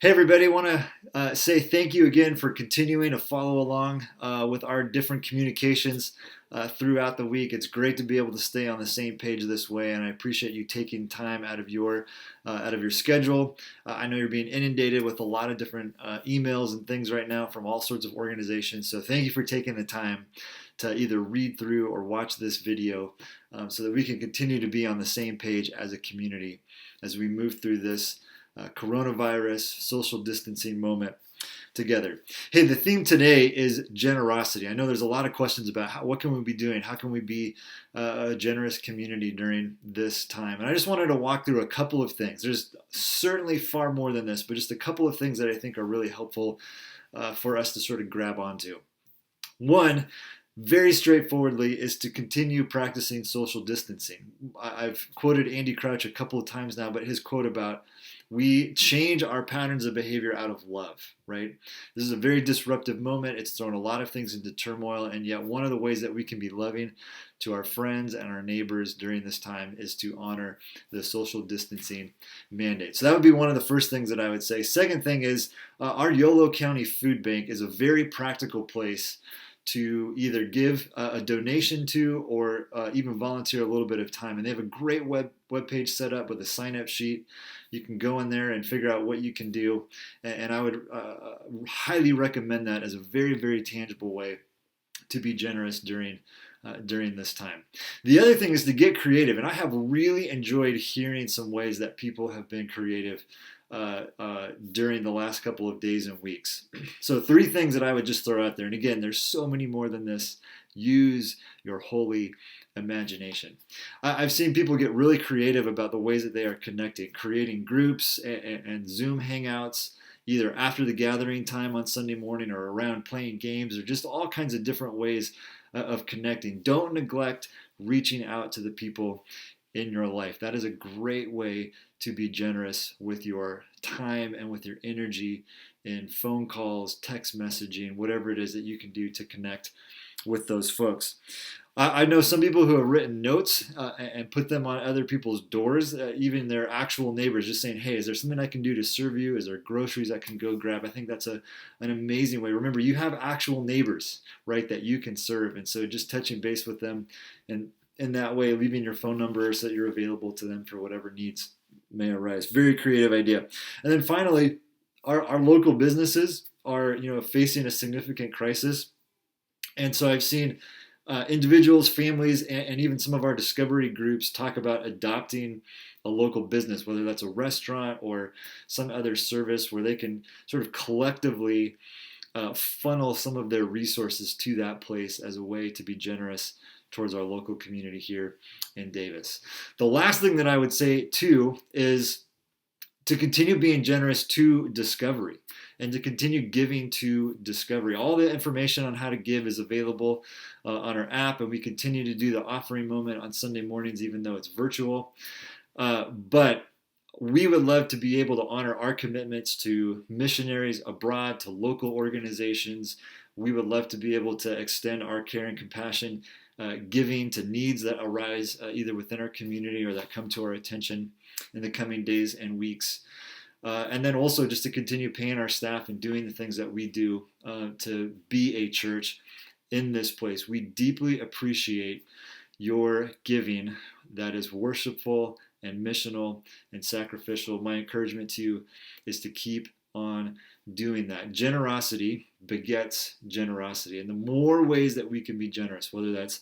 Hey, everybody, I want to say thank you again for continuing to follow along with our different communications throughout the week. It's great to be able to stay on the same page this way, and I appreciate you taking time out of your schedule. I know you're being inundated with a lot of different emails and things right now from all sorts of organizations, so thank you for taking the time to either read through or watch this video so that we can continue to be on the same page as a community as we move through this coronavirus social distancing moment together. Hey, the theme today is generosity. I know there's a lot of questions about what can we be doing? How can we be a generous community during this time? And I just wanted to walk through a couple of things. There's certainly far more than this, but just a couple of things that I think are really helpful for us to sort of grab onto. One, very straightforwardly, is to continue practicing social distancing. I've quoted Andy Crouch a couple of times now, but his quote about we change our patterns of behavior out of love, right? This is a very disruptive moment. It's thrown a lot of things into turmoil, and yet one of the ways that we can be loving to our friends and our neighbors during this time is to honor the social distancing mandate. So that would be one of the first things that I would say. Second thing is our Yolo County Food Bank is a very practical place to either give a donation to or even volunteer a little bit of time. And they have a great web page set up with a sign-up sheet. You can go in there and figure out what you can do. And I would highly recommend that as a very, very tangible way to be generous during this time. The other thing is to get creative. And I have really enjoyed hearing some ways that people have been creative during the last couple of days and weeks. So 3 things that I would just throw out there. And again, there's so many more than this. Use your holy imagination. I've seen people get really creative about the ways that they are connecting, creating groups and Zoom hangouts, either after the gathering time on Sunday morning or around playing games or just all kinds of different ways of connecting. Don't neglect reaching out to the people in your life. That is a great way to be generous with your time and with your energy in phone calls, text messaging, whatever it is that you can do to connect with those folks. I know some people who have written notes and put them on other people's doors, even their actual neighbors, just saying, hey, is there something I can do to serve you? Is there groceries I can go grab? I think that's an amazing way. Remember, you have actual neighbors, right, that you can serve. And so just touching base with them and in that way, leaving your phone number so that you're available to them for whatever needs may arise. Very creative idea. And then finally, our local businesses are facing a significant crisis. And so I've seen individuals, families, and even some of our discovery groups talk about adopting a local business, whether that's a restaurant or some other service where they can sort of collectively funnel some of their resources to that place as a way to be generous towards our local community here in Davis. The last thing that I would say too is to continue being generous to Discovery and to continue giving to Discovery. All the information on how to give is available on our app, and we continue to do the offering moment on Sunday mornings, even though it's virtual. But we would love to be able to honor our commitments to missionaries abroad, to local organizations. We would love to be able to extend our care and compassion giving to needs that arise either within our community or that come to our attention in the coming days and weeks. And then also just to continue paying our staff and doing the things that we do to be a church in this place. We deeply appreciate your giving that is worshipful and missional and sacrificial. My encouragement to you is to keep on doing that. Generosity begets generosity. And the more ways that we can be generous, whether that's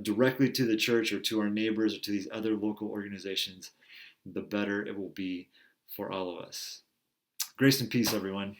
directly to the church or to our neighbors or to these other local organizations, the better it will be for all of us. Grace and peace, everyone.